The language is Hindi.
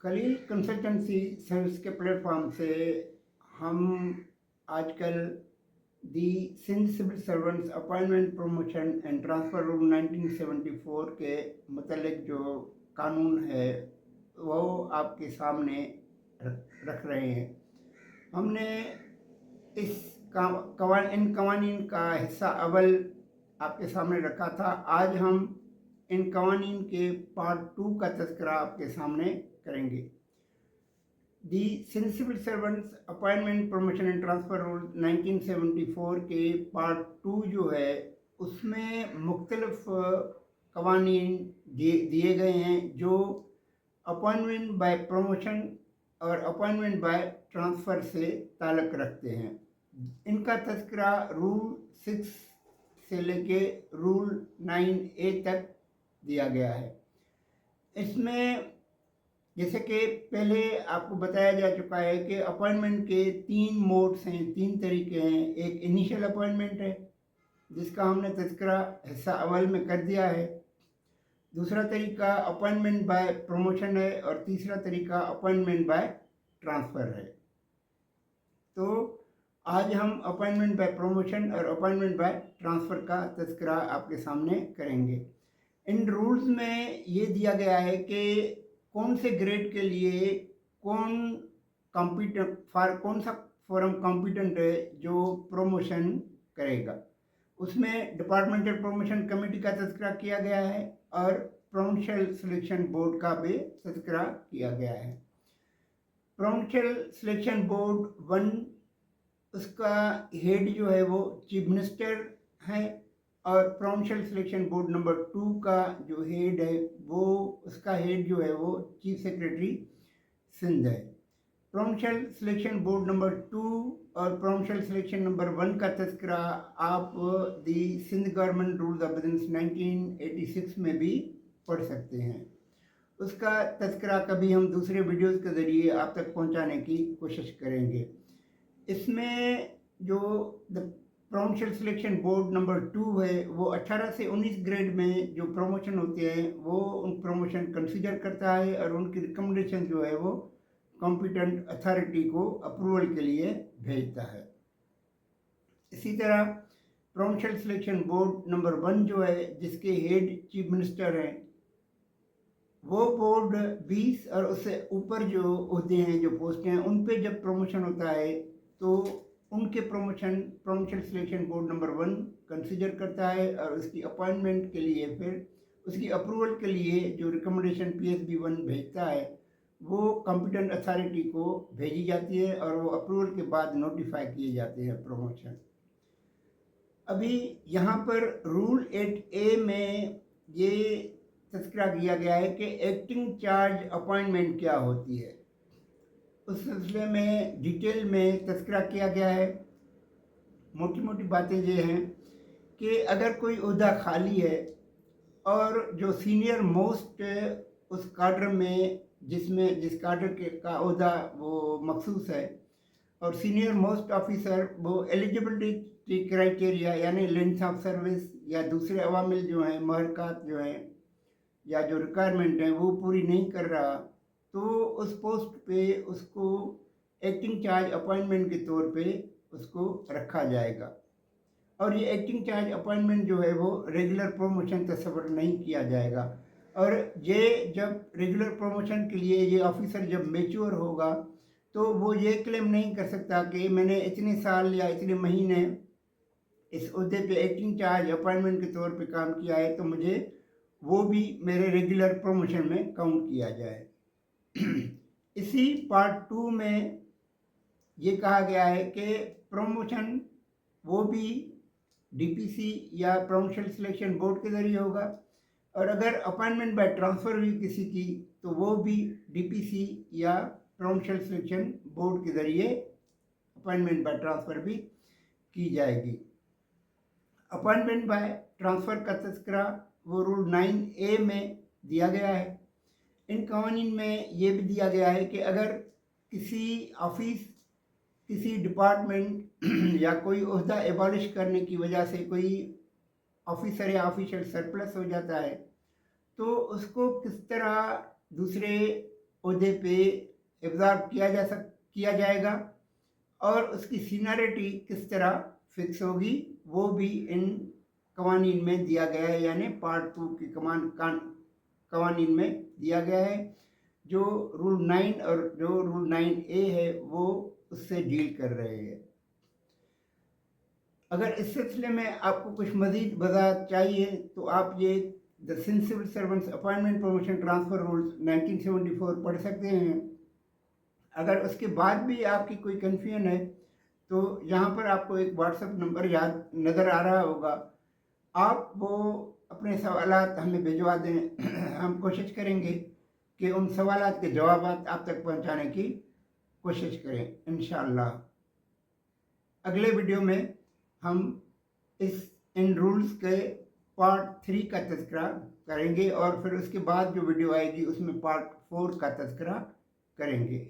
खलील कंसल्टेंसी सर्विस के प्लेटफॉर्म से हम आजकल the Sindh civil servants appointment promotion and transfer rule 1974 के मतलब जो कानून है वो आपके सामने रख रहे हैं। हमने इस इन कवानीन का हिस्सा अव्वल आपके सामने रखा था। आज हम इन कवानीन के पार्ट 2 का तज़किरा आपके सामने करेंगे। The Sindh civil servants appointment promotion and transfer rule 1974 के पार्ट 2 जो है उसमें मुख्तलिफ कवानीन दिए गए हैं जो अपॉइंटमेंट बाय प्रमोशन और अपॉइंटमेंट बाय ट्रांसफ़र से ताल्लुक़ रखते हैं। इनका तज़किरा रूल 6 से लेके रूल 9A तक दिया गया है। इसमें जैसे कि पहले आपको बताया जा चुका है कि अपॉइंटमेंट के 3 मोड्स हैं, 3 तरीके हैं। एक इनिशियल अपॉइंटमेंट है जिसका हमने तज़किरा हिस्सा अव्वल में कर दिया है। दूसरा तरीका अपॉइंटमेंट बाय प्रमोशन है और तीसरा तरीका अपॉइंटमेंट बाय ट्रांसफ़र है। तो आज हम अपॉइंटमेंट बाय प्रमोशन और अपॉइंटमेंट बाय ट्रांसफ़र का तज़किरा आपके सामने करेंगे। इन रूल्स में ये दिया गया है कि कौन से ग्रेड के लिए कौन सा फोरम कॉम्पिटेंट है जो प्रमोशन करेगा। उसमें डिपार्टमेंटल प्रमोशन कमेटी का तज़किरा किया गया है और प्रोविंशियल सिलेक्शन बोर्ड का भी तज़किरा किया गया है। प्रोविंशियल सिलेक्शन बोर्ड 1 उसका हेड जो है वो चीफ मिनिस्टर है और प्रोविंशियल सिलेक्शन बोर्ड नंबर 2 का जो हेड है वो उसका हेड जो है वो चीफ सेक्रेटरी सिंध है। प्रोविंशियल सिलेक्शन बोर्ड नंबर 2 और प्रोविंशियल सिलेक्शन नंबर 1 का तज़किरा आप the Sindh government rules of evidence 1986 में भी पढ़ सकते हैं। उसका तज़किरा कभी हम दूसरे वीडियोज़ के ज़रिए आप तक पहुंचाने की कोशिश करेंगे। इसमें जो प्रोविंशियल सिलेक्शन बोर्ड नंबर 2 है वो 18 से 19 ग्रेड में जो प्रमोशन होते हैं वो उन प्रमोशन कंसीडर करता है और उनकी रिकमेंडेशन जो है वो कॉम्पिटेंट अथॉरिटी को अप्रूवल के लिए भेजता है। इसी तरह प्रोविंशियल सिलेक्शन बोर्ड नंबर 1 जो है जिसके हेड चीफ मिनिस्टर हैं वो बोर्ड 20 और उससे ऊपर जो होते हैं जो पोस्ट हैं उन पे जब प्रमोशन होता है तो उनके promotion provincial selection board number 1 consider करता है और उसकी अपॉइंटमेंट के लिए फिर उसकी अप्रूवल के लिए जो रिकमेंडेशन PSB 1 भेजता है वो कॉम्पिटेंट अथॉरिटी को भेजी जाती है और वो अप्रूवल के बाद नोटिफाई किए जाते हैं प्रमोशन। अभी यहाँ पर रूल 8A में ये तज़किरा किया गया है कि एक्टिंग चार्ज अपॉइंटमेंट क्या होती है। उस सिलसिले में डिटेल में तज़किरा किया गया है। मोटी मोटी बातें ये हैं कि अगर कोई ओहदा खाली है और जो सीनियर मोस्ट उस काडर में जिस काडर के का ओहदा वो मखसूस है और सीनियर मोस्ट ऑफिसर वो एलिजिबिलिटी क्राइटेरिया यानी लेंथ ऑफ सर्विस या दूसरे अवामिल जो हैं महरकात जो हैं या जो रिक्वायरमेंट है वो पूरी नहीं कर रहा तो उस पोस्ट पे उसको एक्टिंग चार्ज अपॉइंटमेंट के तौर पे उसको रखा जाएगा। और ये एक्टिंग चार्ज अपॉइंटमेंट जो है वो रेगुलर प्रमोशन तस्वर नहीं किया जाएगा। और ये जब रेगुलर प्रमोशन के लिए ये ऑफिसर जब मेच्योर होगा तो वो ये क्लेम नहीं कर सकता कि मैंने इतने साल या इतने महीने इस ओहदे पे एक्टिंग चार्ज अपॉइंटमेंट के तौर पे काम किया है तो मुझे वो भी मेरे रेगुलर प्रमोशन में काउंट किया जाए। इसी पार्ट 2 में ये कहा गया है कि प्रमोशन वो भी DPC या प्रोविंशियल सिलेक्शन बोर्ड के ज़रिए होगा और अगर अपॉइंटमेंट बाय ट्रांसफ़र हुई किसी की तो वो भी DPC या प्रोविंशियल सिलेक्शन बोर्ड के ज़रिए अपॉइंटमेंट बाय ट्रांसफ़र भी की जाएगी। अपॉइंटमेंट बाय ट्रांसफ़र का तज़किरा वो रूल 9A में दिया गया है। इन कवानीन में ये भी दिया गया है कि अगर किसी ऑफिस किसी डिपार्टमेंट या कोई ओहदा एबॉलिश करने की वजह से कोई ऑफिसर या ऑफिशियल सरप्लस हो जाता है तो उसको किस तरह दूसरे ओहदे पे एब्जॉर्ब किया जाएगा और उसकी सीनियरिटी किस तरह फिक्स होगी वो भी इन कवानीन में दिया गया है, यानी पार्ट 2 की कवानीन में दिया गया है। जो रूल 9 और जो रूल 9A है वो उससे डील कर रहे हैं। अगर इस सिलसिले में आपको कुछ मज़ीद वज़ाहत चाहिए तो आप ये the Sindh civil servants appointment promotion transfer rules 1974 पढ़ सकते हैं। अगर उसके बाद भी आपकी कोई कन्फ्यूजन है तो यहाँ पर आपको एक व्हाट्सएप नंबर याद नज़र आ रहा होगा, आप वो अपने सवालात हमें भिजवा दें। हम कोशिश करेंगे कि उन सवालात के जवाब आप तक पहुँचाने की कोशिश करें इंशाअल्लाह। अगले वीडियो में हम इन रूल्स के पार्ट 3 का तज़किरा करेंगे और फिर उसके बाद जो वीडियो आएगी उसमें पार्ट 4 का तज़किरा करेंगे।